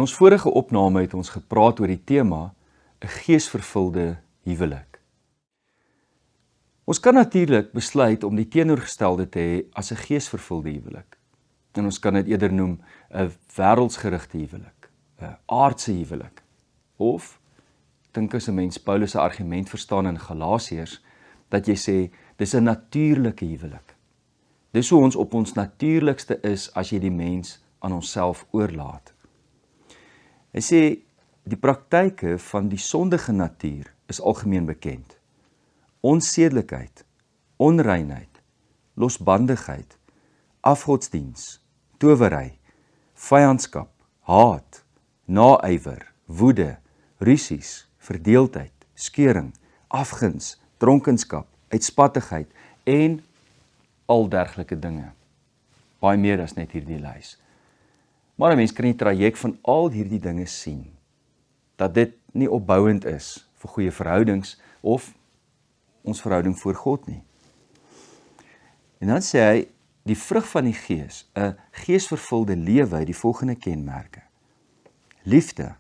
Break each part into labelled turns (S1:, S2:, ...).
S1: In ons vorige opname het ons gepraat oor die tema 'n geesvervulde huwelik. Ons kan natuurlik besluit om die teenoorgestelde te hê as 'n geesvervulde huwelik. En ons kan dit eerder noem 'n wêreldsgerigte huwelik, 'n aardse huwelik. Of, dink as 'n mens Paulus se argument verstaan in Galasiërs, dat jy sê, dis 'n natuurlike huwelik. Dis hoe ons op ons natuurlikste is as jy die mens aan onsself oorlaat. Hy sê, die praktyke van die sondige natuur is algemeen bekend. Onsedelikheid, onreinheid, losbandigheid, afgodsdiens, towery, vyandskap, haat, naaiwer, woede, rusies, verdeeldheid, skeuring, afguns, dronkenskap, uitspattigheid en al dergelike dinge. Baie meer as net hierdie lys. Maar 'n mens kan die traject van al hierdie dinge sien, dat dit nie opbouend is vir goeie verhoudings of ons verhouding voor God nie. En dan sê hy, die vrug van die gees, 'n geesvervulde lewe, het die volgende kenmerke: liefde,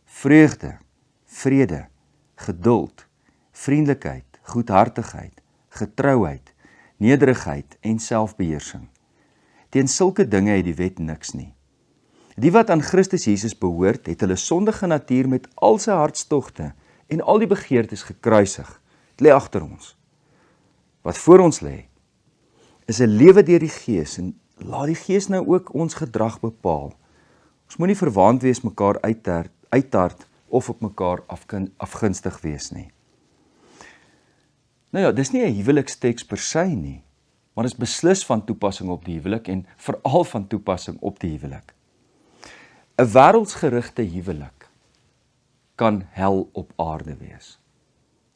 S1: vreugde, vrede, geduld, vriendelikheid, goedhartigheid, getrouheid, nederigheid en selfbeheersing. Teen sulke dinge het die wet niks nie. Die wat aan Christus Jesus behoort, het hulle sondige natuur met al sy hartstogte en al die begeertes gekruisig. Dit lê agter ons. Wat voor ons lê, is 'n lewe deur die Gees, en laat die Gees nou ook ons gedrag bepaal. Ons moenie verwaand wees mekaar uittart of op mekaar afgunstig wees nie. Nou ja, dis nie 'n huweliksteks per se nie, maar is beslis van toepassing op die huwelik en veral van toepassing op die huwelik. 'n wêreldsgerigte huwelik kan hel op aarde wees.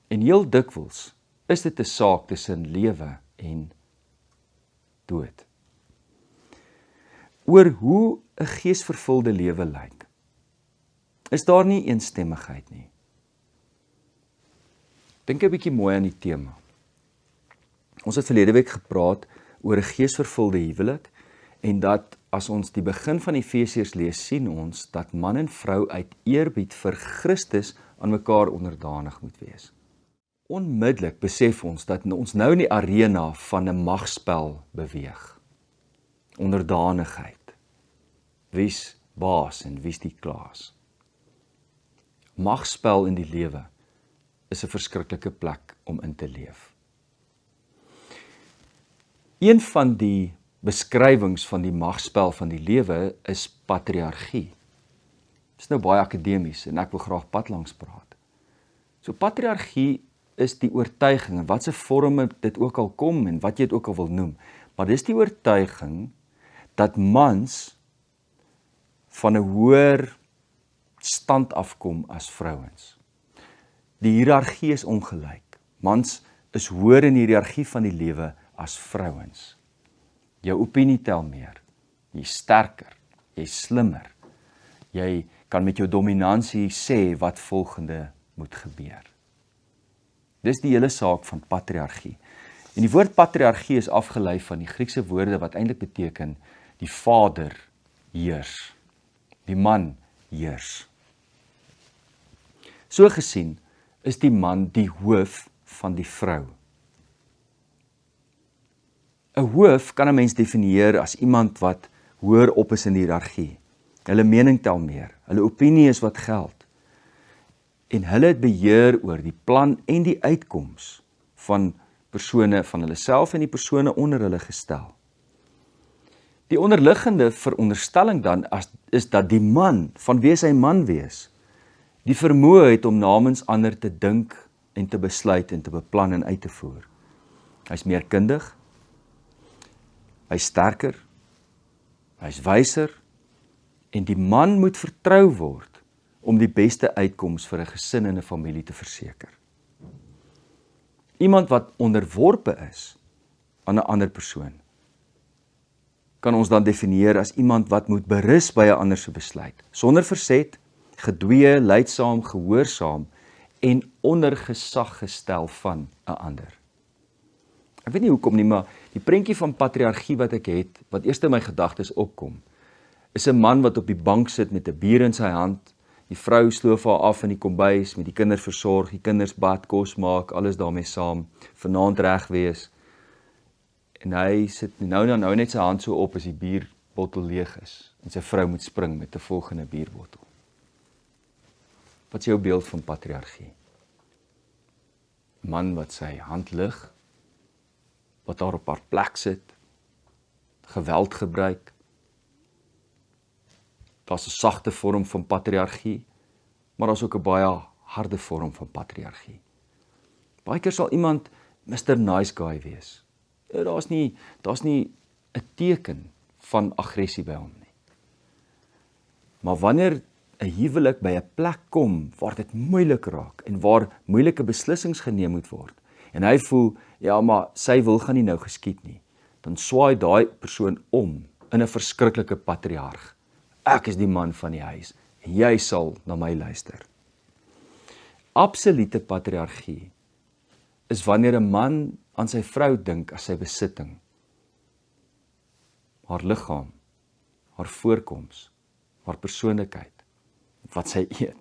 S1: En heel dikwels is dit 'n saak tussen lewe en dood. Oor hoe 'n geesvervulde lewe lyk, is daar nie eensstemmigheid nie. Dink 'n bietjie mooi aan die tema. Ons het verlede week gepraat oor 'n geesvervulde huwelik, en dat as ons die begin van Efesiërs lees, sien ons dat man en vrou uit eerbied vir Christus aan mekaar onderdanig moet wees. Onmiddellik besef ons dat ons nou in die arena van 'n magspel beweeg. Onderdanigheid. Wie's baas en wie's die klaas? Magspel in die lewe is 'n verskriklike plek om in te leef. Een van die beskrywings van die magspel van die lewe is patriargie. Dit is nou baie akademies en ek wil graag pad langs praat. So patriargie is die oortuiging, en wat se vorm dit ook al kom en wat jy dit ook al wil noem, maar dis die oortuiging dat mans van 'n hoër stand afkom as vrouens. Die hiërargie is ongelyk. Mans is hoër in die hiërargie van die lewe as vrouens. Jou opinie tel meer. Jy's sterker, jy's slimmer. Jy kan met jou dominansie sê wat volgende moet gebeur. Dis die hele saak van patriargie. En die woord patriargie is afgelei van die Griekse woorde wat eintlik beteken die vader heers, die man heers. So gesien is die man die hoof van die vrou. 'n hoof kan 'n mens definieer as iemand wat hoër op is in die hiërargie. Hulle mening tel meer, hulle opinie is wat geld. En hulle het beheer oor die plan en die uitkoms van persone van hulle self en die persone onder hulle gestel. Die onderliggende veronderstelling dan is dat die man, van wie hy man wees, die vermoë het om namens ander te dink en te besluit en te beplan en uit te voer. Hy's meer kundig, hy's sterker, hy's wyser, en die man moet vertrou word om die beste uitkoms vir 'n gesin en 'n familie te verseker. Iemand wat onderworpe is aan 'n ander persoon, kan ons dan definieer as iemand wat moet berus by 'n ander se besluit, sonder verset, gedwee, lydsaam, gehoorsaam en onder gesag gestel van 'n ander. Ek weet nie hoekom nie, maar die prentjie van patriargie wat ek het, wat eers in my gedagtes opkom, is 'n man wat op die bank sit met 'n bier in sy hand. Die vrou sloof haar af in die kombuis, met die kinders versorg, die kinders bad, kos maak, alles daarmee saam, vanaand reg wees. En hy sit nou net sy hand so op as die bierbottel leeg is, en sy vrou moet spring met 'n volgende bierbottel. Wat is jou beeld van patriargie? 'n Man wat sy hand lig, wat daar op haar plek sit, geweld gebruik. Daar's 'n sagte vorm van patriargie, maar daar's ook 'n baie harde vorm van patriargie. Baie keer sal iemand Mr. Nice Guy wees. Daar's nie 'n teken van aggressie by hom nie. Maar wanneer 'n huwelik by 'n plek kom waar dit moeilik raak en waar moeilike beslissings geneem moet word, en hy voel, ja, maar sy wil gaan nie nou geskied nie, dan swaai daai persoon om in 'n verskriklike patriarg. Ek is die man van die huis, en jy sal na my luister. Absolute patriargie is wanneer 'n man aan sy vrou dink as sy besitting. Haar liggaam, haar voorkoms, haar persoonlikheid, wat sy eet,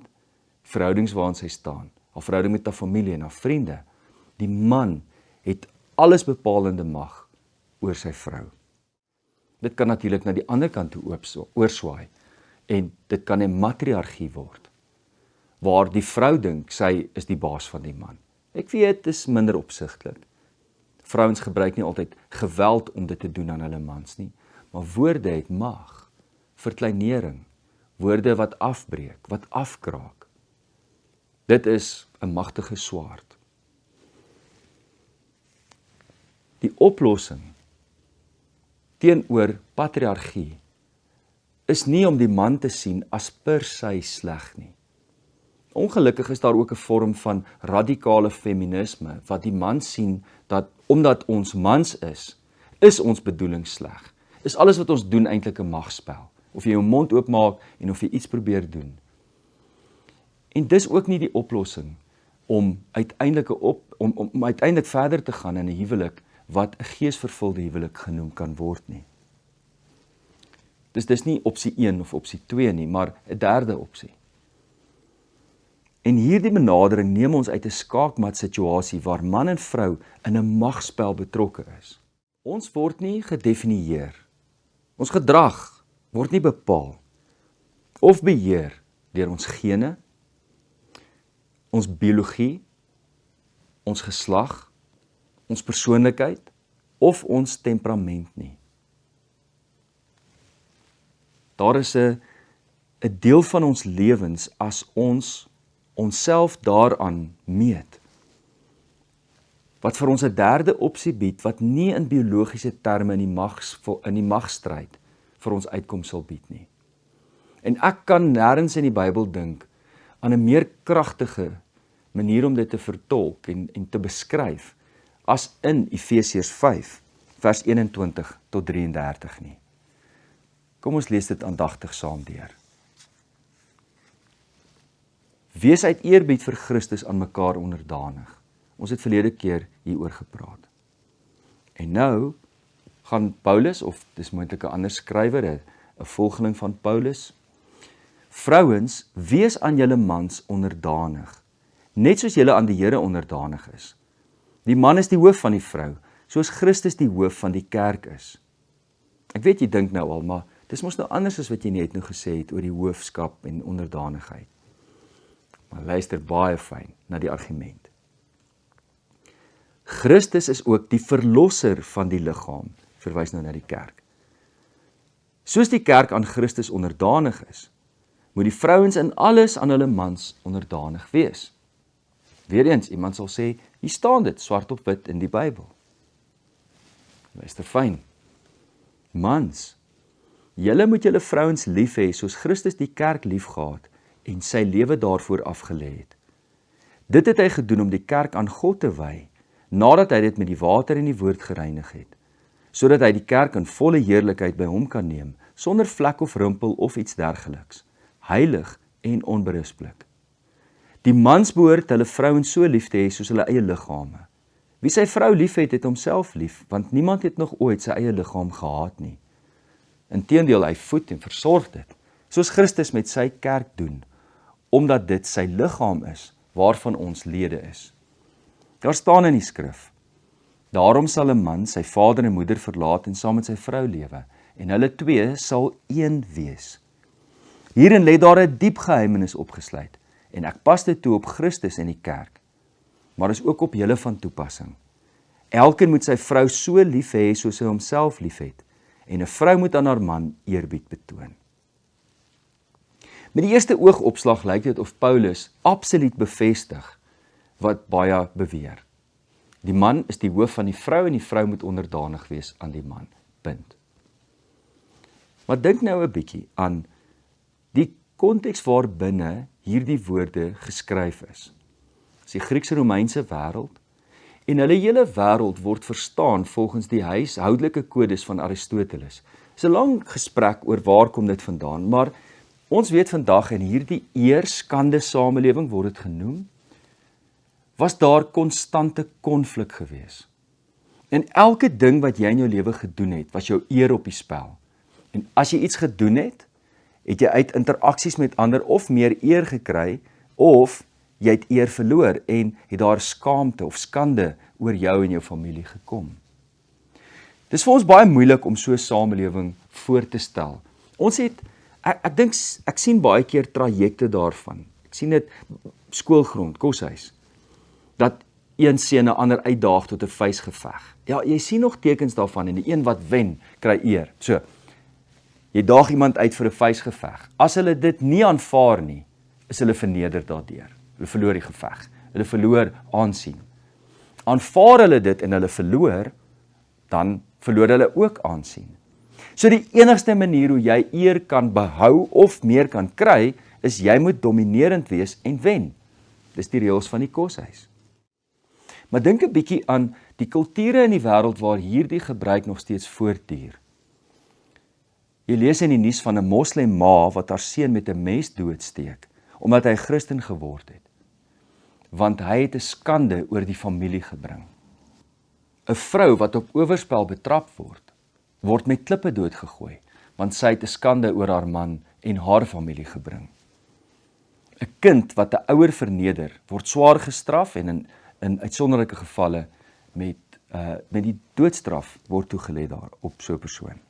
S1: verhoudings waarin sy staan, haar verhouding met haar familie en haar vriende. Die man het alles bepalende mag oor sy vrou. Dit kan natuurlik na die ander kant toe oorswaai, en dit kan 'n matriargie word, waar die vrou dink sy is die baas van die man. Ek weet, dit is minder opsigtelik. Vrouens gebruik nie altyd geweld om dit te doen aan hulle mans nie, maar woorde het mag, verkleinering, woorde wat afbreek, wat afkraak. Dit is 'n magtige swaard. Die oplossing teenoor patriargie is nie om die man te sien as per se sleg nie. Ongelukkig is daar ook 'n vorm van radikale feminisme, wat die man sien dat omdat ons mans is ons bedoeling sleg. Is alles wat ons doen eintlik 'n magspel, of jy jou mond oopmaak en of jy iets probeer doen. En dis ook nie die oplossing om uiteindelik verder te gaan in 'n huwelik wat 'n geesvervulde huwelik genoem kan word nie. Dis nie opsie 1 of opsie 2 nie, maar 'n derde opsie. En hierdie benadering neem ons uit 'n skaakmat situasie waar man en vrou in 'n magspel betrokke is. Ons word nie gedefinieer. Ons gedrag word nie bepaal of beheer deur ons gene, ons biologie, ons geslag, ons persoonlikheid of ons temperament nie. Daar is 'n deel van ons lewens as ons onsself daaraan meet, wat vir ons 'n derde opsie bied, wat nie in biologiese terme in die magstryd vir ons uitkoms sal bied nie. En ek kan nêrens in die Bybel dink aan 'n meer kragtige manier om dit te vertolk en te beskryf as in Efesiërs 5 vers 21 tot 33 nie. Kom ons lees dit aandagtig saam deur. Wees uit eerbied vir Christus aan mekaar onderdanig. Ons het verlede keer hieroor gepraat. En nou gaan Paulus, of dis moontlik 'n ander skrywer, 'n volgeling van Paulus, vrouens, wees aan julle mans onderdanig, net soos julle aan die Here onderdanig is. Die man is die hoof van die vrou, soos Christus die hoof van die kerk is. Ek weet jy dink nou al, maar dis mos nou anders as wat jy net nou gesê het oor die hoofskap en onderdanigheid. Maar luister baie fyn na die argument. Christus is ook die verlosser van die liggaam, verwys nou na die kerk. Soos die kerk aan Christus onderdanig is, moet die vrouens in alles aan hulle mans onderdanig wees. Weereens, iemand sal sê, hier staan dit swart op wit in die Bybel. Luister fyn. Mans, julle moet julle vrouens lief hê soos Christus die kerk liefgehad en sy lewe daarvoor afgelê het. Dit het hy gedoen om die kerk aan God te wy, nadat hy dit met die water en die woord gereinig het, sodat hy die kerk in volle heerlikheid by hom kan neem, sonder vlek of rimpel of iets dergeliks, heilig en onberisplik. Die mans behoort hulle vrouens so lief te hê soos hulle eie liggame. Wie sy vrou lief het, het homself lief, want niemand het nog ooit sy eie liggaam gehaat nie. Inteendeel, hy voed en versorg dit, soos Christus met sy kerk doen, omdat dit sy liggaam is, waarvan ons lede is. Daar staan in die skrif, daarom sal 'n man sy vader en moeder verlaat en saam met sy vrou lewe, en hulle twee sal een wees. Hierin lê daar 'n diep geheimenis opgesluit, en ek pas dit toe op Christus en die kerk, maar is ook op julle van toepassing. Elkeen moet sy vrou so lief hê soos hy homself liefhet, en 'n vrou moet aan haar man eerbied betoon. Met die eerste oogopslag lyk dit of Paulus absoluut bevestig wat baie beweer. Die man is die hoof van die vrou en die vrou moet onderdanig wees aan die man. Punt. Maar dink nou 'n bietjie aan die konteks waarbinne hierdie woorde geskryf is. Dis die Grieks-Romeinse wêreld en hulle hele wêreld word verstaan volgens die huishoudelike kodes van Aristoteles. Dis 'n lang gesprek oor waar kom dit vandaan, maar ons weet vandag in hierdie eer-skande samelewing word dit genoem, was daar konstante konflik gewees. En elke ding wat jy in jou lewe gedoen het, was jou eer op die spel. En as jy iets gedoen het, het jy uit interaksies met ander of meer eer gekry, of jy het eer verloor en het daar skaamte of skande oor jou en jou familie gekom. Dis vir ons baie moeilik om so 'n samelewing voor te stel. Ons het, ek dink, ek sien baie keer trajekte daarvan. Ek sien dit skoolgrond, koshuis, dat een seun 'n ander uitdaag tot 'n vuisgeveg. Ja, jy sien nog tekens daarvan en die een wat wen, kry eer. So, jy daag iemand uit vir 'n vuisgeveg. As hulle dit nie aanvaar nie, is hulle verneder daardeur. Hulle verloor die geveg. Hulle verloor aansien. Aanvaar hulle dit en hulle verloor, dan verloor hulle ook aansien. So die enigste manier hoe jy eer kan behou of meer kan kry, is jy moet dominerend wees en wen. Dis die reëls van die koshuis. Maar dink 'n bietjie aan die kulture in die wêreld waar hierdie gebruik nog steeds voortduur. Jy lees in die nuus van 'n moslem ma wat haar seun met 'n mes doodsteek, omdat hy Christen geword het. Want hy het 'n skande oor die familie gebring. 'n Vrou wat op oorspel betrap word met klippe doodgegooi, want sy het 'n skande oor haar man en haar familie gebring. 'n Kind wat 'n ouer verneder, word swaar gestraf en in uitsonderlike gevalle met die doodstraf word toegelê daar op so 'n persoon.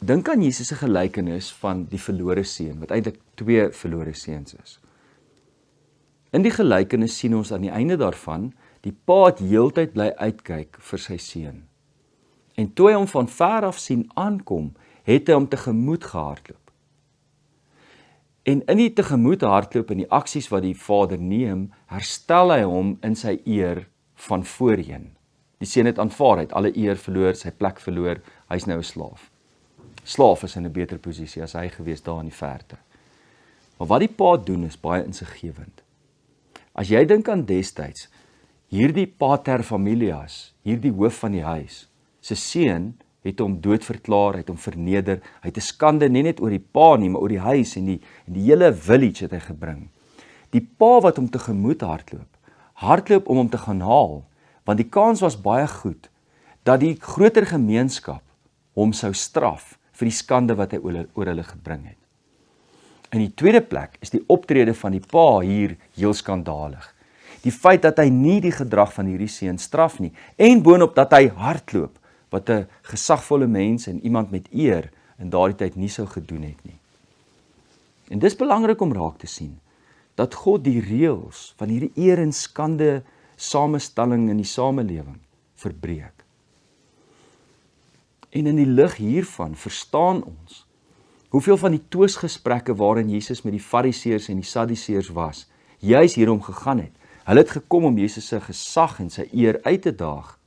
S1: Dink aan Jesus se gelykenis van die verlore seun, wat eintlik 2 verlore seuns is. In die gelykenis sien ons aan die einde daarvan, die pa het heeltyd bly uitkyk vir sy seun. En toe hy hom van ver af sien aankom, het hy hom tegemoet gehardloop. En in die tegemoet hardloop en die aksies wat die vader neem, herstel hy hom in sy eer van voorheen. Die seun het aanvaar, hy het alle eer verloor, sy plek verloor, hy's nou 'n slaaf. Slaaf is in 'n beter posisie as hy gewees daar in die verte. Maar wat die pa doen is baie insiggewend. As jy dink aan destyds, hierdie pater familias, hierdie hoof van die huis, sy seun het hom doodverklaar, het hom verneder, hy het 'n skande nie net oor die pa nie, maar oor die huis en die hele village het hy gebring. Die pa wat hom tegemoet hardloop om hom te gaan haal, want die kans was baie goed, dat die groter gemeenskap hom sou straf vir die skande wat hy oor hulle gebring het. In die tweede plek is die optrede van die pa hier heel skandalig. Die feit dat hy nie die gedrag van hierdie seun straf nie, en boonop dat hy hardloop, wat 'n gesagvolle mens en iemand met eer in daardie tyd nie sou gedoen het nie. En dis belangrik om raak te sien, dat God die reëls van hierdie eer en skande samestelling in die samelewing verbreek. En in die lig hiervan verstaan ons hoeveel van die twisgesprekke waarin Jesus met die Fariseërs en die Sadduseërs was, juis hierom gegaan het. Hulle het gekom om Jesus se gesag en sy eer uit te daag,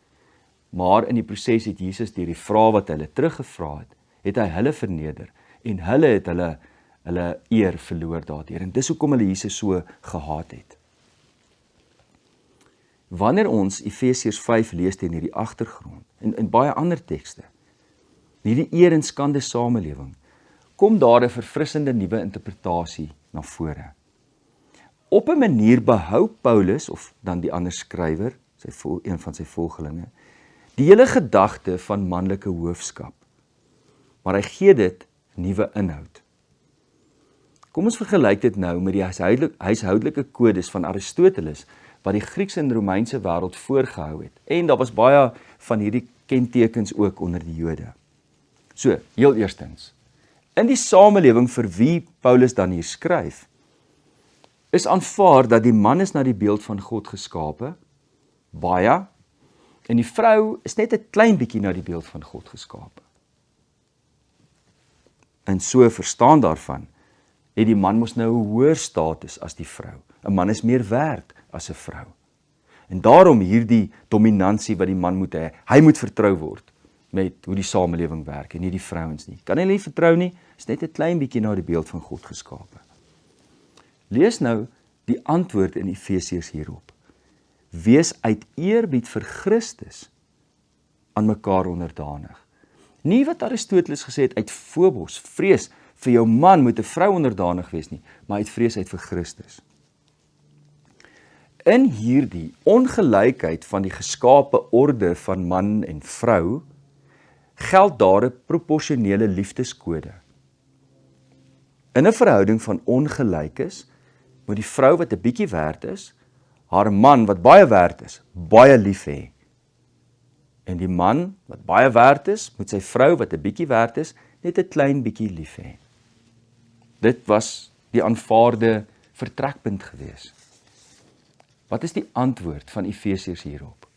S1: maar in die proses het Jesus deur die vrae wat hulle teruggevra het hy hulle verneder en hulle het hulle eer verloor daardeur. En dis hoekom hulle Jesus so gehaat het. Wanneer ons Efesiërs 5 lees teen hierdie agtergrond en baie ander tekste, hierdie eer en skande samelewing, kom daar 'n verfrissende nuwe interpretasie na vore. Op 'n manier behou Paulus, of dan die ander skrywer, een van sy volgelinge, die hele gedagte van manlike hoofskap. maar hy gee dit nuwe inhoud. Kom ons vergelyk dit nou met die huishoudelike kodes van Aristoteles, wat die Griekse en Romeinse wêreld voorgehou het. En daar was baie van hierdie kentekens ook onder die Jode. So, heel eerstens, in die samelewing vir wie Paulus dan hier skryf, is aanvaar dat die man is na die beeld van God geskape, baie, en die vrou is net 'n klein bietjie na die beeld van God geskape. En so verstaan daarvan, het die man mos nou 'n hoër status as die vrou. 'n Man is meer werd as 'n vrou. En daarom hierdie dominansie wat die man moet hê. Hy moet vertrou word met hoe die samelewing werk en nie die vrouens nie. Kan hy nie vertrou nie, is net 'n klein bietjie na die beeld van God geskape. Lees nou die antwoord in Efesiërs hierop. Wees uit eerbied vir Christus aan mekaar onderdanig. Nie wat Aristoteles gesê het uit phobos, vrees vir jou man moet 'n vrou onderdanig wees nie, maar uit vrees uit vir Christus. In hierdie ongelykheid van die geskape orde van man en vrou, geld daar 'n proporsionele liefdeskode. In 'n verhouding van ongelyk is, moet die vrou wat 'n bietjie werd is, haar man wat baie werd is, baie lief hê. En die man wat baie werd is, moet sy vrou wat 'n bietjie werd is, net 'n klein bietjie lief hê. Dit was die aanvaarde vertrekpunt gewees. Wat is die antwoord van Efesiërs hierop?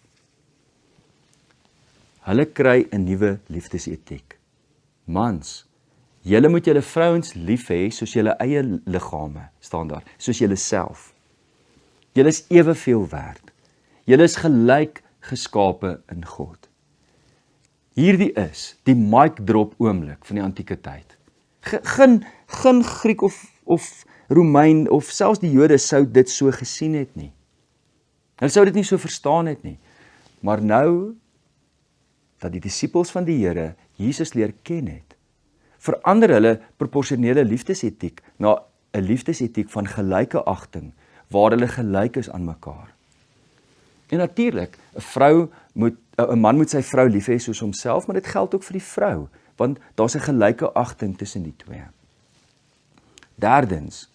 S1: Hulle kry 'n nuwe liefdesetiek. Mans, julle moet julle vrouens lief hê soos julle eie liggame, staan daar, soos julle self. Julle is eweveel werd. Julle is gelyk geskape in God. Hierdie is die mic drop oomblik van die antieke tyd. Geen Griek of Romein of selfs die Jode sou dit so gesien het nie. Hulle sou dit nie so verstaan het nie. Maar nou dat die disippels van die Here Jesus leer ken het, verander hulle proporsionele liefdesetiek na 'n liefdesetiek van gelyke agting, waar hulle gelyk is aan mekaar. En natuurlik, 'n man moet sy vrou lief hê soos homself, maar dit geld ook vir die vrou, want daar's 'n gelyke agting tussen die twee. Derdens,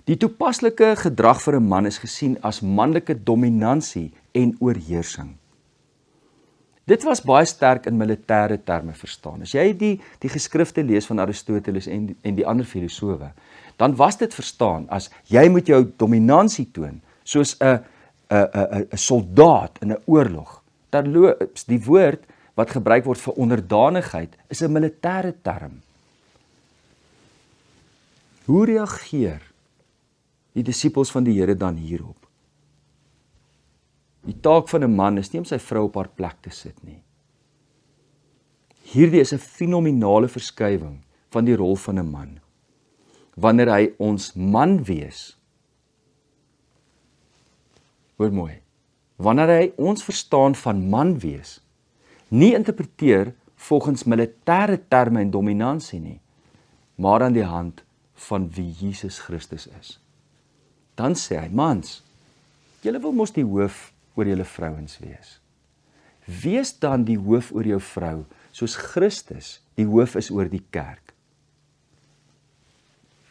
S1: die toepaslike gedrag vir 'n man is gesien as manlike dominansie en oorheersing. Dit was baie sterk in militêre terme verstaan. As jy die geskrifte lees van Aristoteles en die ander filosowe, dan was dit verstaan as jy moet jou dominansie toon, soos 'n soldaat in 'n oorlog. Terloops, die woord wat gebruik word vir onderdanigheid is 'n militêre term. Hoe reageer die disippels van die Here dan hierop? Die taak van 'n man is nie om sy vrou op haar plek te sit nie. Hierdie is 'n fenominale verskywing van die rol van 'n man. Wanneer hy ons man wees, hoor mooi, wanneer hy ons verstaan van man wees, nie interpreteer volgens militêre terme en dominansie nie, maar aan die hand van wie Jesus Christus is. Dan sê hy, mans, julle wil mos die hoof oor julle vrouens wees. Wees dan die hoof oor jou vrou, soos Christus die hoof is oor die kerk.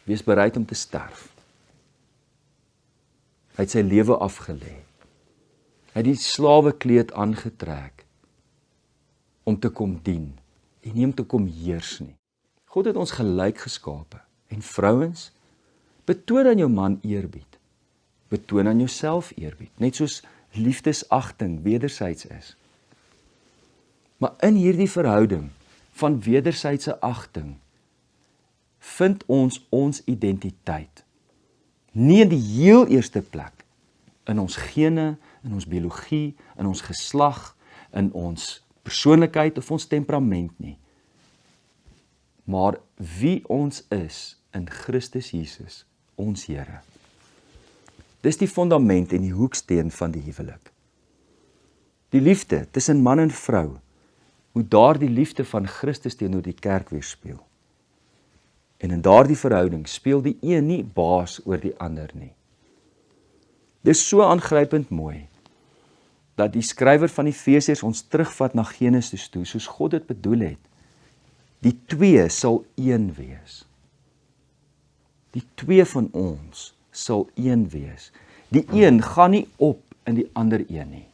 S1: Wees bereid om te sterf. Hy het sy lewe afgelê. Hy het die slawekleed aangetrek om te kom dien en nie om te kom heers nie. God het ons gelyk geskape en vrouens, betoon aan jou man eerbied. Betoon aan jouself eerbied, net soos liefdesagting wedersyds is. Maar in hierdie verhouding van wedersydse agting vind ons identiteit nie in die heel eerste plek in ons gene, in ons biologie, in ons geslag, in ons persoonlikheid of ons temperament nie, maar wie ons is in Christus Jesus, ons Here. Dis die fondament en die hoeksteen van die huwelik. Die liefde tussen man en vrou moet daardie liefde van Christus teenoor die kerk weerspieël. En in daardie verhouding speel die een nie baas oor die ander nie. Dis so aangrypend mooi dat die skrywer van Efesiërs ons terugvat na Genesis toe, soos God dit bedoel het. Die twee sal een wees. Die twee van ons sal een wees. Die een gaan nie op in die ander een nie.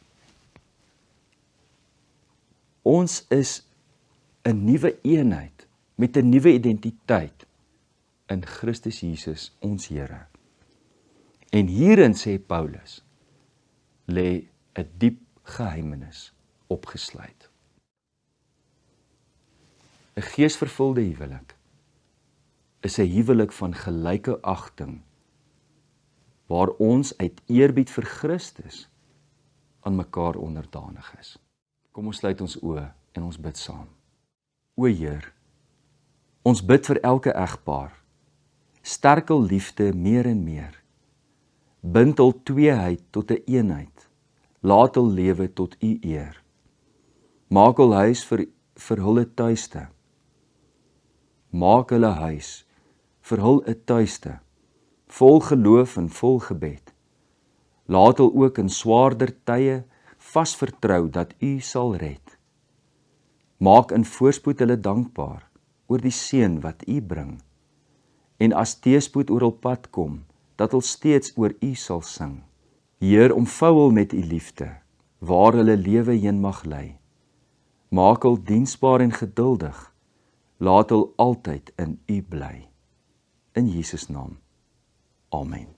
S1: Ons is 'n nuwe eenheid met 'n nuwe identiteit in Christus Jesus, ons Here. En hierin, sê Paulus, lê 'n diep geheimenis opgesluit. 'n Geesvervulde huwelik is 'n huwelik van gelyke agting, waar ons uit eerbied vir Christus aan mekaar onderdanig is. Kom ons sluit ons oë en ons bid saam. O Heer, ons bid vir elke egpaar, sterk hul liefde meer en meer, bind hul tweeheid tot 'n eenheid, laat hul lewe tot U eer. Maak hul huis vir hulle tuiste. Maak hulle huis vir hul 'n tuiste, vol geloof en vol gebed. Laat hul ook in swaarder tye vas vertrou dat U sal red. Maak in voorspoed hulle dankbaar oor die seën wat U bring, en as teëspoed oor hul pad kom, dat hulle steeds oor U sal sing. Heer, omvou hul met U liefde, waar hulle lewe heen mag lei. Maak hul diensbaar en geduldig, laat hul altyd in U bly. In Jesus naam. Amen.